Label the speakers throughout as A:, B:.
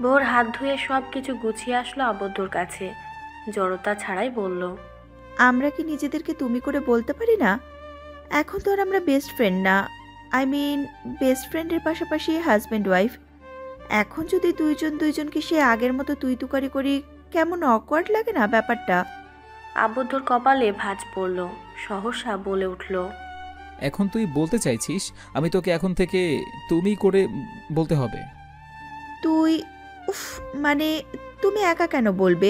A: ভোর হাত ধুয়ে সব কিছু গুছিয়ে আসলো আবদ্ধর কাছে, জড়তা ছাড়াই বলল,
B: আমরা কি নিজেদেরকে তুমি করে বলতে পারি না? এখন তো আর আমরা বেস্ট ফ্রেন্ড না। আই মিন, বেস্ট ফ্রেন্ডের পাশাপাশি হাজব্যান্ড ওয়াইফ। এখন যদি দুইজন দুইজনকে সে আগের মতো তুই তুকারি করি, কেমন অকওয়ার্ড লাগে না ব্যাপারটা?
A: আবদ্ধর কপালে ভাঁজ পড়ল, সহসা বলে উঠল,
C: এখন তুই বলতে চাইছিস আমি তোকে এখন থেকে তুমি করে বলতে হবে?
B: তুই? উফ, মানে তুমি একা কেন বলবে?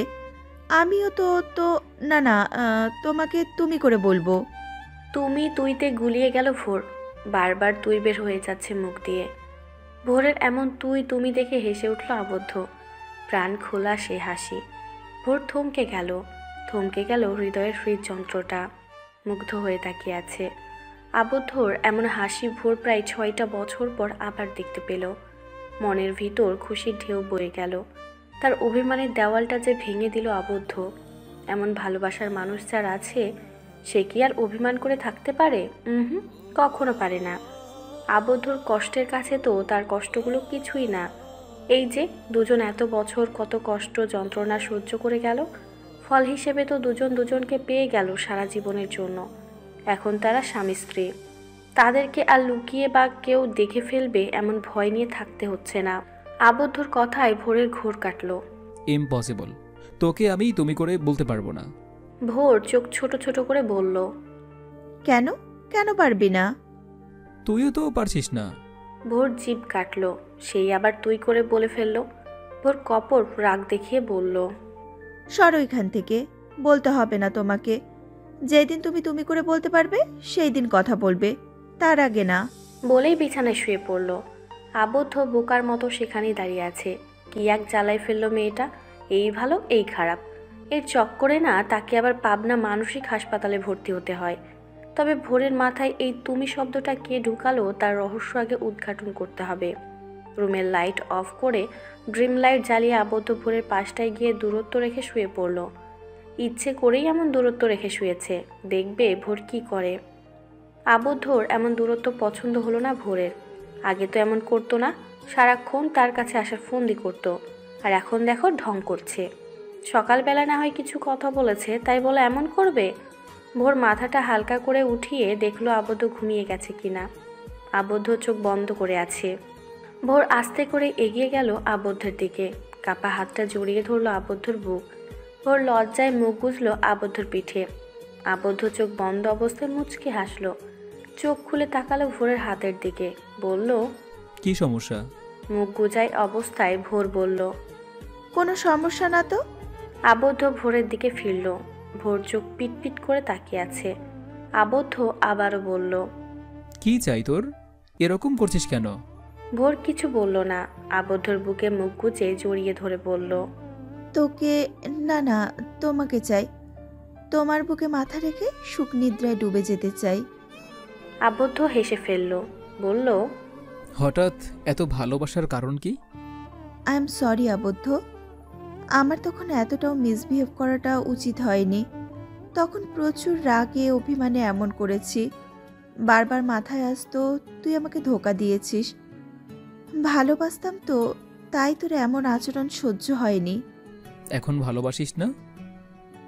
B: আমিও তো তো না না, তোমাকে তুমি করে বলবো।
A: তুমি তুইতে গুলিয়ে গেল ভোর। বারবার তুই বের হয়ে যাচ্ছে মুখ দিয়ে। ভোরের এমন তুই তুমি দেখে হেসে উঠল আবদ্ধ, প্রাণ খোলা সে হাসি। ভোর থমকে গেল হৃদয়ের হৃদযন্ত্রটা, মুগ্ধ হয়ে তাকিয়ে আছে। আবদ্ধর এমন হাসি ভোর প্রায় 6টা বছর পর আবার দেখতে পেল। মনের ভিতর খুশির ঢেউ বয়ে গেল। তার অভিমানের দেওয়ালটা যে ভেঙে দিল আবদ্ধ। এমন ভালোবাসার মানুষ যার আছে, সে কি আর অভিমান করে থাকতে পারে? কখনো পারে না। আবদ্ধর কষ্টের কাছে তো তার কষ্টগুলো কিছুই না। এই যে দুজন এত বছর কত কষ্ট যন্ত্রণা সহ্য করে গেল, ফল হিসেবে তো দুজন দুজনকে পেয়ে গেল সারা জীবনের জন্য। এখন তারা স্বামী স্ত্রী। তাদেরকে আর লুকিয়ে বা কেউ দেখে ফেলবে এমন ভয় নিয়ে থাকতে হচ্ছে না। আবদ্ধর কথায় ভোরের ঘোর কাটল।
C: ইম্পসিবল, তোকে আমি তুমি করে বলতে পারবো না।
A: ভোর চোখ ছোট ছোট করে বলল,
B: কেন? কেন পারবি না?
C: তুইও তো পারছিস না।
A: ভোর জিভ কাটল, সেই আবার তুই করে বলে ফেলল। ভোর কপর রাগ দেখিয়ে বলল,
B: সরো এখান থেকে। বলতে হবে না তোমাকে। যেদিন তুমি তুমি করে বলতে পারবে সেই দিন কথা বলবে, তার আগে না।
A: বলেই বিছানায় শুয়ে পড়ল। আবদ্ধ বোকার মতো সেখানেই দাঁড়িয়ে আছে। কি এক জ্বালায় ফেললো মেয়েটা, এই ভালো এই খারাপ। এর চক্করে না তাকে আবার পাবনা মানসিক হাসপাতালে ভর্তি হতে হয়। তবে ভোরের মাথায় এই তুমি শব্দটা কে ঢুকালো তার রহস্য আগে উদ্ঘাটন করতে হবে। রুমের লাইট অফ করে ড্রিম লাইট জ্বালিয়ে আবদ্ধ ভোরের পাশটায় গিয়ে দূরত্ব রেখে শুয়ে পড়ল। ইচ্ছে করেই এমন দূরত্ব রেখে শুয়েছে, দেখবে ভোর কি করে। আবদ্ধর এমন দূরত্ব পছন্দ হলো না ভোরের। আগে তো এমন করতো না, সারাক্ষণ তার কাছে আসার ফন্দি করতো। আর এখন দেখো ঢং করছে। সকালবেলা না হয় কিছু কথা বলেছে তাই বলে এমন করবে? ভোর মাথাটা হালকা করে উঠিয়ে দেখলো আবদ্ধ ঘুমিয়ে গেছে কিনা। আবদ্ধ চোখ বন্ধ করে আছে। ভোর আস্তে করে এগিয়ে গেল আবদ্ধের দিকে, কাপা হাতটা জড়িয়ে ধরলো আবদ্ধর বুক। ভোর লজ্জায় মুখ গুজল আবদ্ধর পিঠে। আবদ্ধ চোখ বন্ধ অবস্থায় মুচকি হাসলো। চোখ খুলে তাকালো ভোরের হাতের দিকে, বলল,
C: কি সমস্যা?
A: মুখ গুজায় অবস্থায় ভোর বলল,
B: কোনো সমস্যা না তো।
A: আবদ্ধ ভোরের দিকে ফিরল। ভোর চোখ পিটপিট করে তাকিয়ে আছে। আবদ্ধ আবারও বলল,
C: কি চাই তোর? এরকম করছিস কেন?
A: ভোর কিছু বলল না। আবদ্ধর বুকে মুখ গুজে জড়িয়ে ধরে বলল,
B: তোকে? না না, তোমাকে চাই। তোমার বুকে মাথা রেখে সুখ নিদ্রায় ডুবে যেতে চাই।
A: আবদ্ধ হেসে ফেলল, বলল,
C: হঠাৎ এত ভালোবাসার কারণ কি?
B: আই এম সরি আবদ্ধ। আমার তখন এতটাও মিসবিহেভ করাটা উচিত হয়নি। তখন প্রচুর রাগে অভিমানে এমন করেছি। বারবার মাথায় আসতো তুই আমাকে ধোঁকা দিয়েছিস। ভালোবাসতাম তো, তাই তোর এমন আচরণ সহ্য হয়নি।
C: এখন ভালোবাসিস না?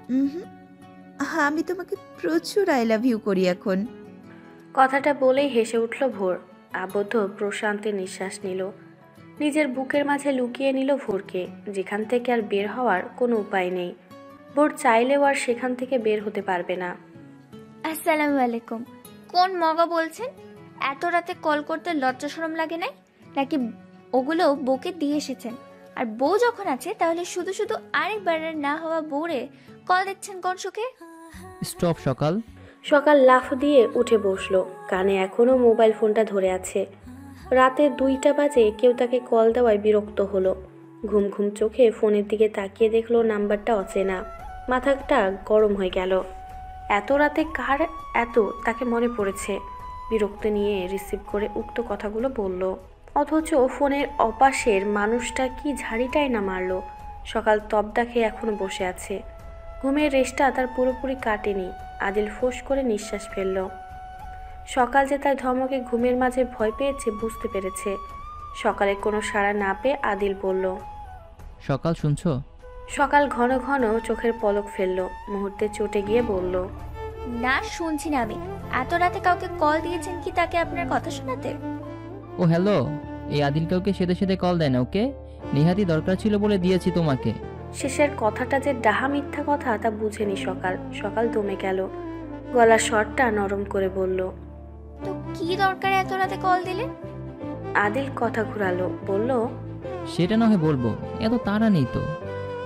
B: হুম, আমি তোমাকে প্রচুর আই লাভ ইউ করি এখন।
A: কথাটা বলেই হেসে উঠল ভোর। আবদ্ধ প্রশান্তের নিঃশ্বাস নিল। নিজের বুকের মাঝে লুকিয়ে নিল ভোরকে, যেখান থেকে আর বের হওয়ার কোনো উপায় নেই। ভোর চাইলেও আর সেখান থেকে বের হতে পারবে না।
D: আসসালামু আলাইকুম। কোন মগা বলছেন? এত রাতে কল করতে লজ্জা শরম লাগে নাই নাকি? ওগুলো বউকে দিয়ে এসেছেন। আর বউ যখন আছে তাহলে শুধু শুধু আরেকবারের না হওয়া বউরে কল দিচ্ছেন কোন সুখে?
E: স্টপ সকাল।
A: সকাল লাফ দিয়ে উঠে বসলো, কানে এখনো মোবাইল ফোনটা ধরে আছে। রাতে 2টা বাজে, কেউ তাকে কল দেওয়ায় বিরক্ত হলো। ঘুম ঘুম চোখে ফোনের দিকে তাকিয়ে দেখলো নাম্বারটা অচেনা। মাথাটা গরম হয়ে গেল। এত রাতে কার এত তাকে মনে পড়েছে। বিরক্ত নিয়ে রিসিভ করে উক্ত কথাগুলো বলল, অথচ ফোনের অপাশের মানুষটা কি ঝাড়িটাই না মারলো। সকাল তবদা খেয়ে এখনো বসে আছে। ঘুমের রেশটা তার পুরোপুরি কাটেনি। আদিল ফোঁস করে নিঃশ্বাস ফেলল। সকাল যে তার ধমকে ঘুমের মাঝে ভয় পেয়েছে বুঝতে পেরেছে। সকালে কোনো সাড়া না পেয়ে আদিল বলল,
E: সকাল শুনছো?
A: সকাল ঘন ঘন চোখের পলক ফেলল, মুহূর্তে চটে গিয়ে বলল,
D: না শুনছি না আমি। এত রাতে কাউকে কল দিয়েছেন কি তাকে আপনার কথা শোনাতে?
E: ও হ্যালো, এই আদিল কাউকে সেদে সেদে কল দেয় না, ওকে নেহাতি দরকার ছিল বলে দিয়েছি তোমাকে।
A: শেষের কথাটা যে ডাহা মিথ্যা কথা তা বুঝেনি সকাল। সকাল দমে গেল, গলার স্বরটা নরম করে বলল,
D: তো কি দরকার এত রাতে কল দিলেন?
A: আদিল কথা ঘুরালো, বলল,
E: সেটা না হয় বলবো, এত তাড়া নেই তো।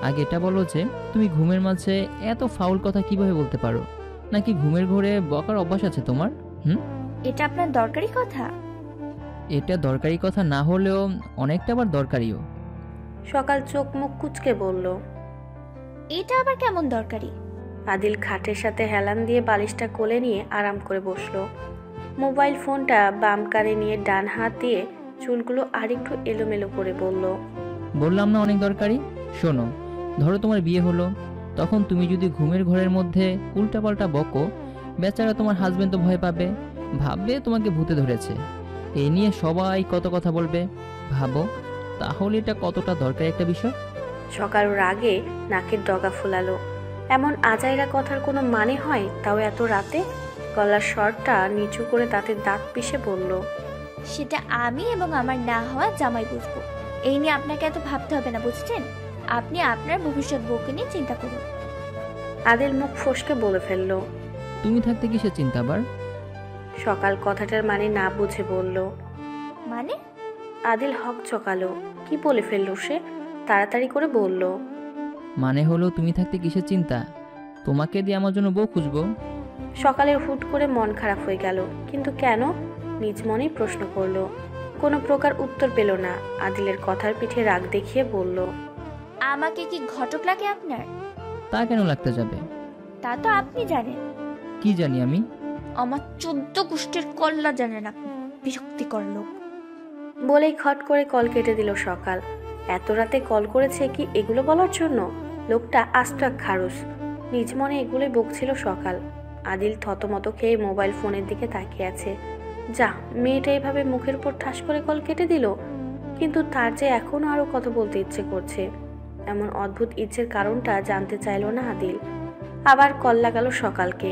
E: আগে এটা বলো যে তুমি ঘুমের মাঝে এত ফাউল কথা কিভাবে বলতে পারো? নাকি ঘুমের ঘোরে বকার অভ্যাস আছে তোমার?
D: এটা আপনার দরকারি কথা?
E: এটা দরকারি কথা না হলেও অনেকটা আবার দরকারিও।
A: সকাল চোখ মুখ কুচকে বলল,
D: এটা আবার কেমন দরকারি?
A: আদিল খাটের সাথে হেলান দিয়ে বালিশটা কোলে নিয়ে আরাম করে বসলো। মোবাইল ফোনটা বাম কানে নিয়ে ডান হাত দিয়ে চুলগুলো আরেকটু এলোমেলো করে বলল,
E: বললাম না অনেক দরকারি। শোনো, ধরো তোমার বিয়ে হলো, তখন তুমি যদি ঘুমের ঘরের মধ্যে উল্টাপাল্টা বকো, বেচারা তোমার হাজবেন্ড তো ভয় পাবে, ভাববে তোমাকে ভূতে ধরেছে। এই নিয়ে সবাই কত কথা বলবে, ভাবো তাহলে এটা কতটা দরকারি একটা বিষয়।
A: সকাল রাগে নাকের ডগা ফুলালো। এমন আজাইরা কথার কোনো মানে হয়, তাও এত রাতে? গলার স্বরটা নিচু করে তাতে দাঁত পিষে বলল,
D: সেটা আমি এবং আমার না হওয়া জামাই বুঝবো। এই নিয়ে আপনাকে এত ভাবতে হবে না, বুঝছেন? আপনি আপনার ভবিষ্যৎ বউকে নিয়ে চিন্তা করুন।
A: আদিল মুখ ফসকে বলে ফেলল।
E: তুমি থাকতে কিসের চিন্তা আবার?
A: সকাল কথাটার মানে না বুঝে বলল।
D: মানে?
A: আদিল হক চকালো, কি বলে ফেললো সে? তাড়াতাড়ি করে বলল,
E: মানে হলো তুমি থাকতে কিসের চিন্তা? তোমাকে দিয়ে আমার জন্য বউ খুঁজবো।
A: সকালের হুট করে মন খারাপ হয়ে গেল, কিন্তু কেন? নিজ মনেই প্রশ্ন করলো। কোনো প্রকার উত্তর পেল না। আদিলের কথার পিঠে রাগ দেখিয়ে বলল,
D: আমাকে কি ঘটক লাগে আপনার?
E: তা কেন লাগতে যাবে?
D: তা তো আপনি জানেন।
E: কি জানি আমি?
D: আমার 14 গোষ্ঠীর কল্লা জানেন আপনি, বিরক্তিকর লোক।
A: বলেই খট করে কল কেটে দিল সকাল। এত রাতে কল করেছে কি এগুলো বলার জন্য? লোকটা আস্ত এক খারুস। নিজ মনে এগুলোই বকছিল সকাল। আদিল থতমত খেয়ে মোবাইল ফোনের দিকে তাকিয়ে আছে। যা, মেয়েটা এভাবে মুখের উপর ঠাস করে কল কেটে দিল। কিন্তু তার যে এখনো আরো কথা বলতে ইচ্ছে করছে। এমন অদ্ভুত ইচ্ছের কারণটা জানতে চাইল না আদিল। আবার কল লাগালো সকালকে।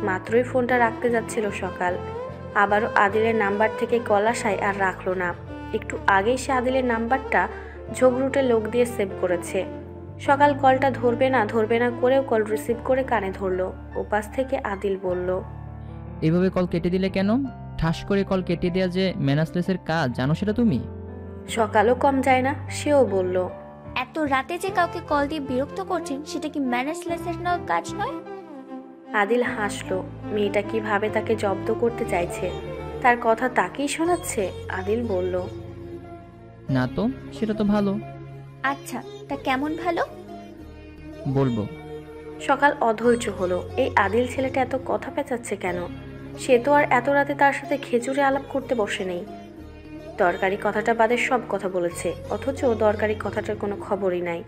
A: মাত্রই ফোনটা রাখতে যাচ্ছিল সকাল, আবারও আদিলের নাম্বার থেকে কল আসায় আর রাখলো না। একটু আগেই সে আদিলের নাম্বারটা ঝোগরুটে লোক দিয়ে সেভ করেছে। সকাল কলটা ধরবে না করেও কল রিসিভ করে কানে ধরলো। ওপাশ থেকে আদিল বলল,
E: এভাবে কল কেটে দিলে কেন? ঠাস করে কল কেটে দেওয়া যে ম্যানাসলেসের কাজ, জানো সেটা তুমি?
A: সকালও কম যায় না, সেও বলল,
D: এত রাতে যে কাউকে কল দিয়ে বিরক্ত করছেন সেটা কি ম্যানেজলেসের কাজ নয়?
A: আদিল হাসলো। মেয়েটা কিভাবে তাকে জব্দ করতে চাইছে, তার কথা তাকেই শোনাচ্ছে। আদিল বলল,
E: না তো, সেটা তো ভালো।
D: আচ্ছা, তা কেমন ভালো?
E: বলবো।
A: সকাল অধৈর্য হলো। এই আদিল ছেলেটা এত কথা পেঁচাচ্ছে কেন? সে তো আর এত রাতে তার সাথে খেজুরে আলাপ করতে বসে নেই। দরকারি কথাটা বাদে সব কথা বলেছে, অথচ দরকারি কথাটার কোনো খবরই নাই।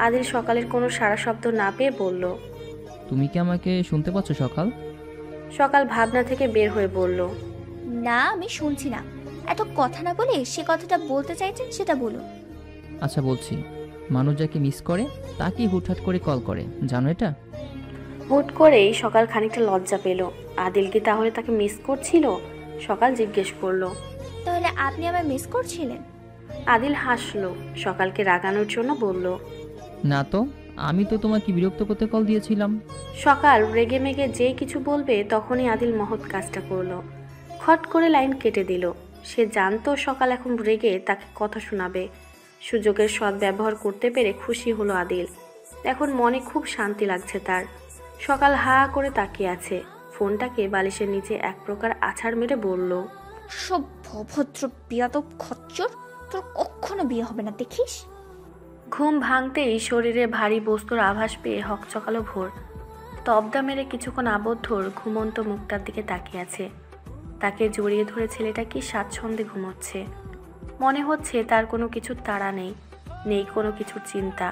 A: আদিল সকালের কোনো সারা শব্দ না পেয়ে বলল,
E: তুমি কি আমাকে শুনতে পাচ্ছ সকাল?
A: সকাল ভাবনা থেকে বের হয়ে বলল,
D: না, আমি শুনছি না। এত কথা না বলে সে কথাটা বলতে চাইছেন সেটা বলুন।
E: আচ্ছা বলছি, মানুষ যাকে মিস করে তাকেই হুটহাট করে কল করে, জানো এটা?
A: হুট করেই সকাল খানিকটা লজ্জা পেল। আদিল কি তাহলে তাকে মিস করছিল? সকাল জিজ্ঞেস করলো,
D: তাহলে আপনি আমায় মিস করছিলেন?
A: আদিল হাসলো। সকালকে রাগানোর জন্য বলল,
E: না তো, আমি তো তোমাকে বিরক্ত করতে কল দিয়েছিলাম।
A: সকাল রেগে মেগে যেই কিছু বলবে তখনই আদিল মহৎ কাজটা করলো। খট করে লাইন কেটে দিল। সে জানতো সকাল এখন রেগে তাকে কথা শোনাবে। সুযোগের সদ্ব্যবহার করতে পেরে খুশি হলো আদিল। এখন মনে খুব শান্তি লাগছে তার। সকাল হা করে তাকিয়ে আছে। ফোনটাকে বালিশের নিচে এক প্রকার আছাড় মেরে বলল,
D: সভ্য ভদ্র বিয়াদব খচ্চর, তোর কখনো বিয়ে হবে না দেখিস।
A: ঘুম ভাঙতেই শরীরে ভারী বস্তুর আভাস পেয়ে হকচকালো ভোর। তবদা মেরে কিছুক্ষণ আবদ্ধর ঘুমন্ত মুখটার দিকে তাকিয়ে আছে। তাকে জড়িয়ে ধরে ছেলেটা কি স্বাচ্ছন্দ্যে ঘুমোচ্ছে। মনে হচ্ছে তার কোনো কিছুর তাড়া নেই, নেই কোনো কিছুর চিন্তা।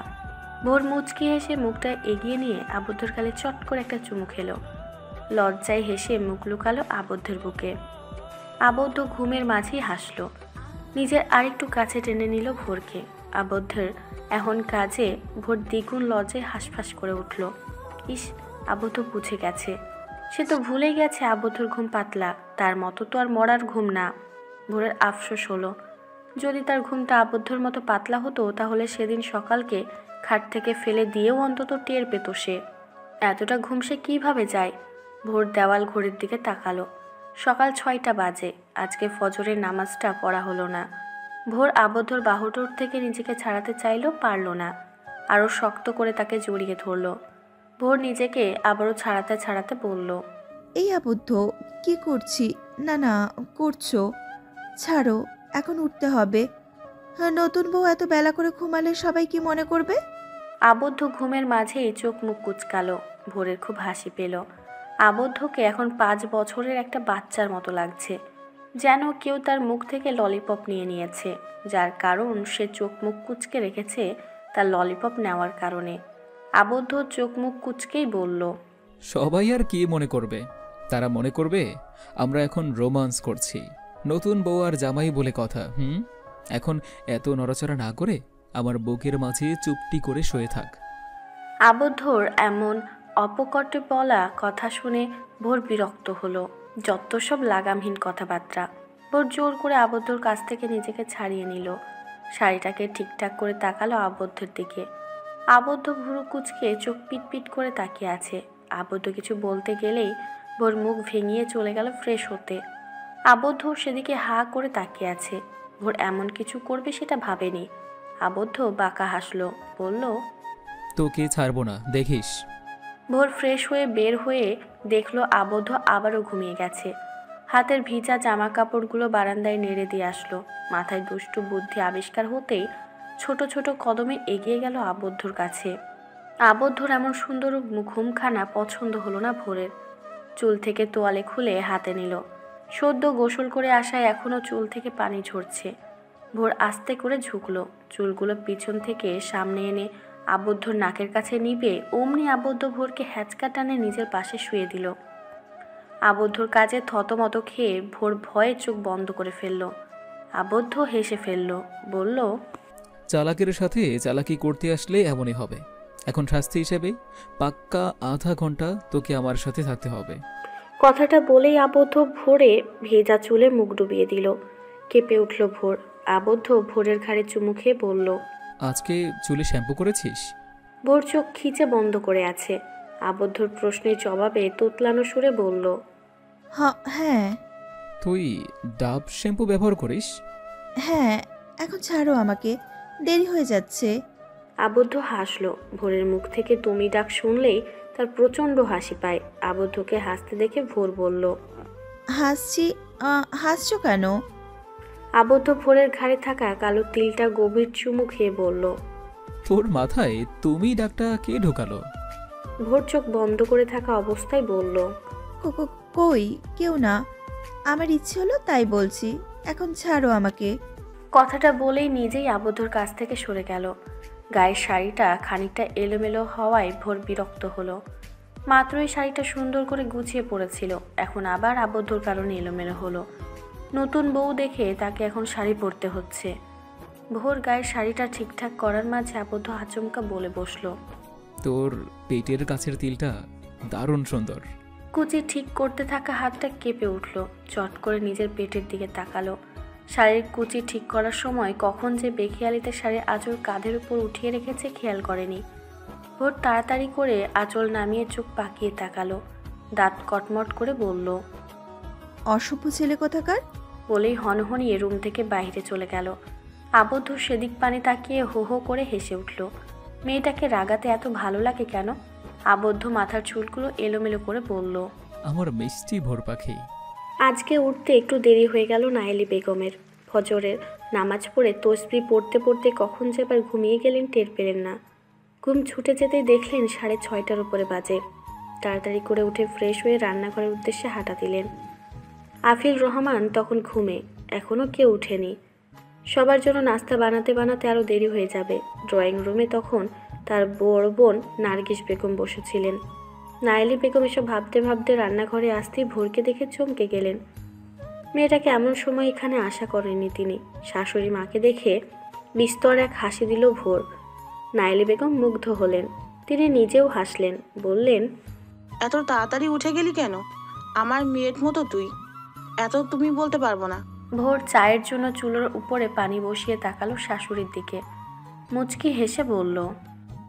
A: ভোর মুচকি হেসে মুখটা এগিয়ে নিয়ে আবদ্ধর গালে চট করে একটা চুমু খেলো। লজ্জায় হেসে মুখ লুকালো আবদ্ধের বুকে। আবদ্ধ ঘুমের মাঝেই হাসলো। নিজের আরেকটু কাছে টেনে নিল ভোরকে। আবদ্ধের এখন কাজে ভোর দ্বিগুণ লজ্জায় হাঁসফাঁস করে উঠল। ইস, আবদ্ধ বুঝে গেছে। সে তো ভুলে গেছে আবদ্ধর ঘুম পাতলা, তার মতো তো আর মরার ঘুম না। ভোরের আফসোস হলো, যদি তার ঘুমটা আবদ্ধর মতো পাতলা হতো তাহলে সেদিন সকালকে খাট থেকে ফেলে দিয়েও অন্তত টের পেত সে। এতটা ঘুম সে কীভাবে যায়? ভোর দেওয়াল ঘড়ির দিকে তাকালো। সকাল 6টা বাজে। আজকে ফজরের নামাজটা পড়া হলো না। ভোর আবদ্ধর বাহুটোর থেকে নিজেকে ছাড়াতে চাইলেও পারল না। আরও শক্ত করে তাকে জড়িয়ে ধরল। ভোর নিজেকে আবারও ছাড়াতে ছাড়াতে বলল,
B: এই আবদ্ধ, কি করছি? না না, করছো। ছাড়ো, এখন উঠতে হবে। হ্যাঁ, নতুন বউ এত বেলা করে ঘুমালে সবাই কি মনে করবে?
A: আবদ্ধ ঘুমের মাঝেই চোখ মুখ কুচকালো। ভোরের খুব হাসি পেল। আবদ্ধকে এখন 5 বছরের একটা বাচ্চার মতো লাগছে, যেন কেউ তার মুখ থেকে ললিপপ নিয়ে নিয়েছে, যার কারণ সে চোখ মুখ কুচকে রেখেছে তার ললিপপ নেওয়ার কারণে। আবদ্ধ চোখ মুখ কুচকেই বলল,
C: সবাই আর কি মনে করবে? তারা মনে করবে আমরা এখন রোমান্স করছি, নতুন বউ আর জামাই বলে কথা। এখন এত নড়াচড়া না করে আমার বুকের মাঝে চুপটি করে শুয়ে থাক।
A: আবদ্ধর এমন অপকটে বলা কথা শুনে ভোর বিরক্ত হলো। যত সব লাগামহীন কথাবার্তা। ভোর জোর করে আবদ্ধর কাছ থেকে নিজেকে ছাড়িয়ে নিল। শাড়িটাকে ঠিকঠাক করে তাকালো আবদ্ধের দিকে। আবদ্ধ ভুরু কুচকে চোখ পিটপিট করে তাকিয়ে আছে। আবদ্ধ কিছু বলতে গেলেই ভোর মুখ ভেঙিয়ে চলে গেল ফ্রেশ হতে। আবদ্ধ সেদিকে হা করে তাকিয়ে আছে। ভোর এমন কিছু করবে সেটা ভাবেনি। আবদ্ধ বাঁকা হাসলো, বলল,
C: তোকে ছাড়বো না, দেখিস।
A: ভোর ফ্রেশ হয়ে বের হয়ে দেখলো আবদ্ধ আবারও ঘুমিয়ে গেছে। হাতের ভিজা জামা কাপড়গুলো বারান্দায় নেড়ে দিয়ে আসলো। মাথায় দুষ্টু বুদ্ধি আবিষ্কার হতেই ছোট ছোট কদমে এগিয়ে গেল আবদ্ধর কাছে। আবদ্ধর এমন সুন্দর ঘুমখানা পছন্দ হলো না ভোরের। চুল থেকে তোয়ালে খুলে হাতে নিল। সদ্য গোসল করে আসায় এখনো চুল থেকে পানি ঝরছে। ভোর আস্তে করে ঝুঁকলো, চুলগুলো পিছন থেকে সামনে এনে আবদ্ধর নাকের কাছে নিবে অমনি আবদ্ধ ভোরকে হ্যাঁচকা টানে নিজের পাশে শুয়ে দিল। আবদ্ধর কাজে থতমত খেয়ে ভোর ভয়ে চোখ বন্ধ করে ফেলল। আবদ্ধ হেসে ফেলল, বলল,
C: চালাকের সাথে চালাকি করতে আসলে এমনই হবে। এখন শাস্তি হিসেবে পাক্কা আধা ঘন্টা তোকে আমার সাথে থাকতে হবে।
A: কথাটা বলেই আবদ্ধ ভোরে ভেজা চুলে মুখ ডুবিয়ে দিল। কেঁপে উঠল ভোর। আবদ্ধ ভোরের ঘাড়ে চুমু খেয়ে বলল,
C: আজকে চুলে শ্যাম্পু করেছিস?
A: ভোর চোখ খিচে বন্ধ করে আছে। আবদ্ধর প্রশ্নের জবাবে তোতলানো সুরে বলল,
B: হ্যাঁ।
C: তুই ডাব শ্যাম্পু ব্যবহার করিস?
B: হ্যাঁ, এখন ছাড়ো আমাকে, দেরি হয়ে যাচ্ছে।
A: আবদ্ধ হাসলো। ভোরের মুখ থেকে তুমি ডাক শুনলেই তার প্রচণ্ড হাসি পায়। আবদ্ধকে হাসতে দেখে ভোর বলল,
B: হাসছি? হাসছো কেন?
A: আবদ্ধ ভোরের ঘাড়ে থাকা কালো তিলটা গভীর চুমু খেয়ে বলল,
C: তোর মাথায় তুমি ডাকটা কে ঢোকালো?
A: ভোর চোখ বন্ধ করে থাকা অবস্থায় বলল,
B: কই, কেউ না। আমার ইচ্ছে হলো তাই বলছি, এখন ছাড়ো আমাকে।
A: কথাটা বলেই নিজেই আবদ্ধর কাছ থেকে সরে গেল। গায়ের শাড়িটা খানিকটা এলোমেলো হওয়ায় ভোর বিরক্ত হলো। মাত্রই শাড়িটা সুন্দর করে গুছিয়ে পড়েছিল, এখন আবার আবদ্ধর কারণে এলোমেলো হলো। নতুন বউ দেখে তাকে এখন শাড়ি পরতে হচ্ছে। ভোর গায়ের শাড়িটা ঠিকঠাক করার মাঝে আবদ্ধ আচমকা বলে বসলো,
C: তোর পেটের কাছের তিলটা দারুণ সুন্দর।
A: কুচি ঠিক করতে থাকা হাতটা কেঁপে উঠল। চট করে নিজের পেটের দিকে তাকালো। শাড়ির কুচি ঠিক করার সময় কখন যে বেখিয়ালিতে শাড়ির আঁচল কাঁধের উপর উঠিয়ে রেখেছে খেয়াল করেনি। ভোর তাড়াতাড়ি করে আঁচল নামিয়ে চোখ পাকিয়ে তাকালো। দাঁত কটমট করে বলল,
B: অসভ্য ছেলে কোথাকার।
A: বলেই হনহনিয়ে রুম থেকে বাইরে চলে গেল। আবদ্ধ সেদিক পানে তাকিয়ে হো হো করে হেসে উঠল। মেয়েটাকে রাগাতে এত ভালো লাগে কেন? আবদ্ধ মাথার চুলগুলো এলোমেলো করে বলল,
C: আমার মিষ্টি ভোর পাখি।
A: আজকে উঠতে একটু দেরি হয়ে গেল নায়েলি বেগমের। ফজরের নামাজ পড়ে তসবিহ পড়তে পড়তে কখন যে এবার ঘুমিয়ে গেলেন টের পেলেন না। ঘুম ছুটে যেতেই দেখলেন 6:30 উপরে বাজে। তাড়াতাড়ি করে উঠে ফ্রেশ হয়ে রান্নাঘরের উদ্দেশ্যে হাঁটা দিলেন। আফিল রহমান তখন ঘুমে, এখনও কেউ উঠেনি। সবার জন্য নাস্তা বানাতে বানাতে আরও দেরি হয়ে যাবে। ড্রয়িং রুমে তখন তার বড় বোন নার্গিস বেগম বসেছিলেন। নায়েলি বেগম এসব ভাবতে ভাবতে রান্নাঘরে আসতেই ভোরকে দেখে চমকে গেলেন। মেয়েটাকে এমন সময় এখানে আশা করেননি তিনি। শাশুড়ি মাকে দেখে বিস্তর এক হাসি দিল ভোর। নাইলি বেগম মুগ্ধ হলেন, তিনি নিজেও হাসলেন, বললেন,
F: এত তাড়াতাড়ি উঠে গেলি কেন? আমার মেয়ের মতো তুই, এত তুমি বলতে পারবো না।
A: ভোর চায়ের জন্য চুলোর উপরে পানি বসিয়ে তাকালো শাশুড়ির দিকে, মুচকি হেসে বলল,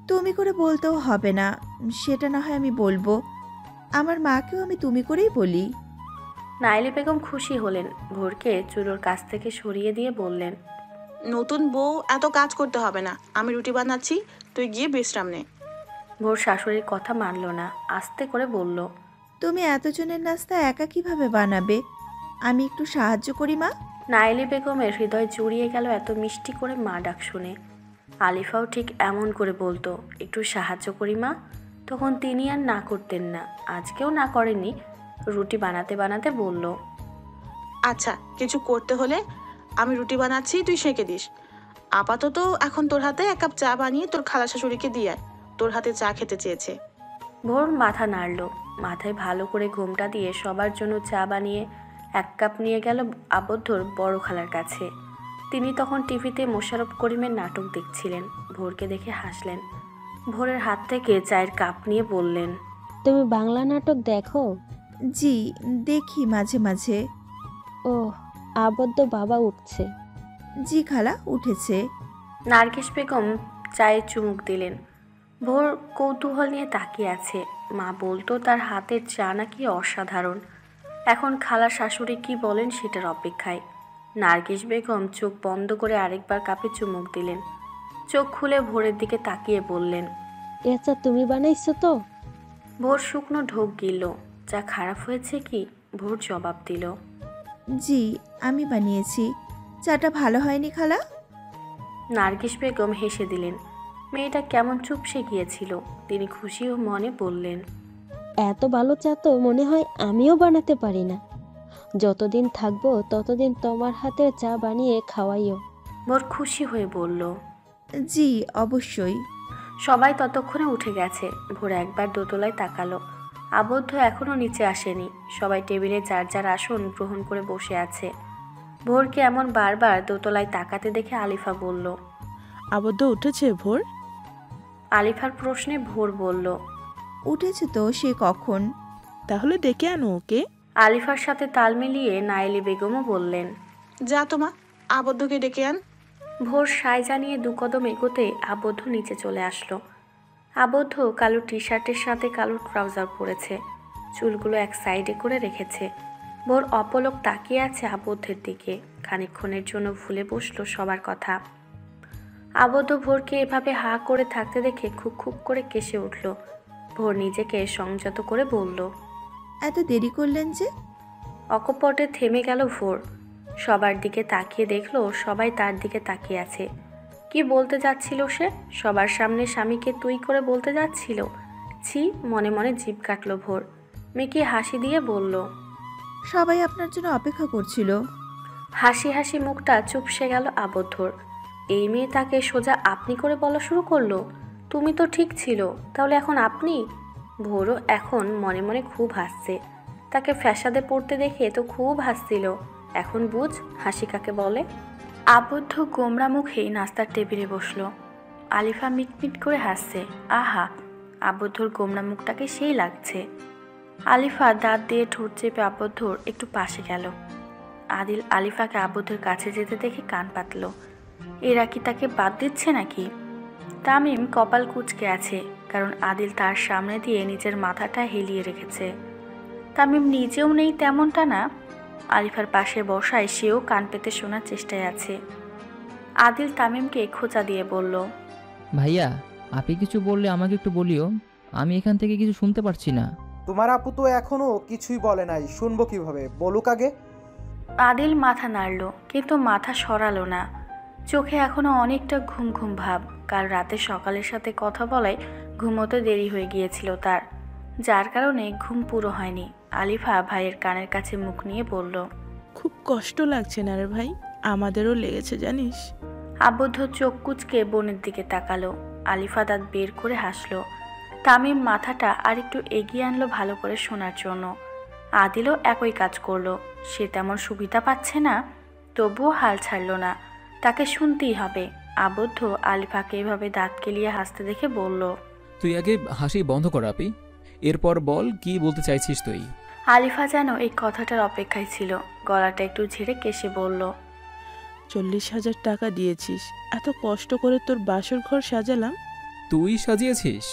B: তুমি করে বলতেও হবে না, সেটা না হয় আমি বলবো। আমার মাকেও আমি তুমি করেই বলি।
A: নাইলি বেগম খুশি হলেন, ভোরকে চুলোর কাছ থেকে সরিয়ে দিয়ে বললেন,
F: নতুন বউ এত কাজ করতে হবে না, আমি রুটি বানাচ্ছি, তুই গিয়ে বিশ্রাম নে।
A: ভোর শাশুড়ির কথা মানল না, আস্তে করে বলল,
B: তুমি এতজনের নাস্তা একা কিভাবে বানাবে? আমি একটু সাহায্য করি মা।
A: নাইলি বেগমের হৃদয় জুড়িয়ে গেল এত মিষ্টি করে মা ডাক শুনে। আলিফাও ঠিক এমন করে বলতো, একটু সাহায্য করি মা। তখন তিনি আর না করতেন না, আজকেও না করেননি। রুটি বানাতে বানাতে বলল,
F: আচ্ছা, কিছু করতে হলে আমি রুটি বানাচ্ছি, তুই সেঁকে দিস। আপাতত এখন তোর হাতে 1 কাপ চা বানিয়ে তোর খালা শাশুড়িকে দিয়ে আয়, তোর হাতে চা খেতে চেয়েছে।
A: ভোর মাথা নাড়ল, মাথায় ভালো করে ঘোমটা দিয়ে সবার জন্য চা বানিয়ে 1 কাপ নিয়ে গেল আবদ্ধর বড় খালার কাছে। তিনি তখন টিভিতে মোশাররফ করিমের নাটক দেখছিলেন। ভোরকে দেখে হাসলেন, ভোরের হাত থেকে চায়ের কাপ নিয়ে বললেন,
G: তুমি বাংলা নাটক দেখো?
B: জি, দেখি মাঝে মাঝে।
G: ও, আবদ্ধ বাবা উঠছে।
B: জি খালা, উঠেছে।
A: নার্গিস বেগম চায়ে চুমুক দিলেন। ভোর কৌতূহল নিয়ে তাকিয়ে আছে। মা বলতো তার হাতের চা নাকি অসাধারণ। এখন খালা শাশুড়ি কি বলেন সেটার অপেক্ষায়। নার্গিস বেগম চোখ বন্ধ করে আরেকবার কাপে চুমুক দিলেন। চোখ খুলে ভোরের দিকে তাকিয়ে বললেন,
G: এ চা তুমি বানাইছো তো?
A: ভোর শুকনো ঢোক গিলল। চা খারাপ হয়েছে কি? ভোর জবাব দিল,
B: জি, আমি বানিয়েছি। চাটা ভালো হয়নি খালা?
A: নার্গিস বেগম হেসে দিলেন। মেয়েটা কেমন চুপসে গিয়েছিল। তিনি খুশি ও মনে বললেন,
G: এত ভালো চা তো মনে হয় আমিও বানাতে পারি না। যতদিন থাকবো ততদিন তোমার হাতের চা বানিয়ে খাওয়াইও।
A: ভোর খুশি হয়ে বলল,
B: জি অবশ্যই।
A: সবাই ততক্ষণে উঠে গেছে। ভোর একবার দোতলায় তাকালো। আবদ্ধ এখনও নিচে আসেনি। সবাই টেবিলে যার যার আসন গ্রহণ করে বসে আছে। ভোরকে এমন বারবার দোতলায় তাকাতে দেখে আলিফা বলল,
H: আবদ্ধ উঠেছে ভোর?
A: আলিফার প্রশ্নে ভোর বলল,
B: উঠেছে তো, সে কখন।
H: তাহলে ডেকে আনো ওকে।
A: আলিফার সাথে তাল মিলিয়ে নাইলি বেগমও বললেন,
F: যা তোমা, আবদ্ধকে ডেকে আন।
A: ভোর সায় জানিয়ে 2 কদম এগোতে আবদ্ধ নিচে চলে আসলো। আবদ্ধ কালো টি শার্টের সাথে কালো ট্রাউজার পরেছে, চুলগুলো এক সাইডে করে রেখেছে। ভোর অপলক তাকিয়ে আছে আবদ্ধের দিকে। খানিকক্ষণের জন্য ভুলে বসলো সবার কথা। আবদ্ধ ভোরকে এভাবে হা করে থাকতে দেখে খুব খুব করে কেসে উঠল। ভোর নিজেকে সংযত করে বলল,
B: এত দেরি করলেন যে?
A: অকপটে থেমে গেল ভোর। সবার দিকে তাকিয়ে দেখলো সবাই তার দিকে তাকিয়ে আছে। কি বলতে যাচ্ছিল সে? সবার সামনে স্বামীকে তুই করে বলতে যাচ্ছিল। ছি, মনে মনে জিভ কাটল ভোর। মেয়েকে হাসি দিয়ে বলল,
B: সবাই আপনার জন্য অপেক্ষা করছিল।
A: হাসি হাসি মুখটা চুপসে গেল আবদ্ধর। এই মেয়ে তাকে সোজা আপনি করে বলা শুরু করলো। তুমি তো ঠিক ছিল, তাহলে এখন আপনি? ভোরও এখন মনে মনে খুব হাসছে। তাকে ফ্যাসাদে পড়তে দেখে তো খুব হাসছিল। এখন বুঝ হাসি কাকে বলে। আবদ্ধ গোমরা মুখেই নাস্তার টেবিলে বসলো। আলিফা মিটমিট করে হাসছে। আহা, আবদ্ধর গোমরা মুখটাকে সেই লাগছে। আলিফা দাঁত দিয়ে ঠোঁট চেপে আবদ্ধর একটু পাশে গেল। আদিল আলিফাকে আবদ্ধের কাছে যেতে দেখে কান পাতল। এরা কি তাকে বাদ দিচ্ছে নাকি? তামিম কপাল কুঁচকে আছে, কারণ আদিল তার সামনে দিয়ে নিজের মাথাটা হেলিয়ে রেখেছে। তামিম নিজেও নেই তেমনটা না। আলিফার পাশে বসায় সেও কান পেতে শোনার চেষ্টায় আছে। আদিল তামিমকে খোঁচা দিয়ে বলল,
E: ভাইয়া, আপনি কিছু বললে আমাকে একটু বলিও, আমি এখান থেকে কিছু শুনতে পারছি না।
I: তোমার আপু তো এখনো কিছুই বলে নাই, শুনবো কিভাবে? বলুক আগে।
A: আদিল মাথা নাড়ল, কিন্তু মাথা সরালো না। চোখে এখনো অনেকটা ঘুম ঘুম ভাব। কাল রাতে সকালের সাথে কথা বলায় ঘুমোতে দেরি হয়ে গিয়েছিল তার, যার কারণে ঘুম পুরো হয়নি। আলিফা ভাইয়ের কানের কাছে মুখ নিয়ে বলল,
H: খুব কষ্ট লাগছে না রে ভাই? আমাদেরও লেগেছে জানিস।
A: আবদ্ধ চোখ কুচকে বোনের দিকে তাকালো। আলিফা দাঁত বের করে হাসলো। তামিম মাথাটা আরেকটু এগিয়ে আনলো ভালো করে শোনার জন্য। আদিলও একই কাজ করলো। সে তেমন সুবিধা পাচ্ছে না, তবুও হাল ছাড়ল না। তাকে শুনতেই হবে। আবদ্ধ আলিফাকে এভাবে দাঁত কেলিয়ে হাসতে দেখে বলল,
C: তুই আগে হাসি বন্ধ কর আপি, এরপর বল কি বলতে চাইছিস তুই।
A: আলিফা যেন এই কথাটার অপেক্ষায় ছিল। গলাটা একটু ঝেড়ে কেশে বলল,
H: 40,000 টাকা দিয়েছিস, এত কষ্ট করে তোর বাসর ঘর সাজালাম।
C: তুই সাজিয়েছিস?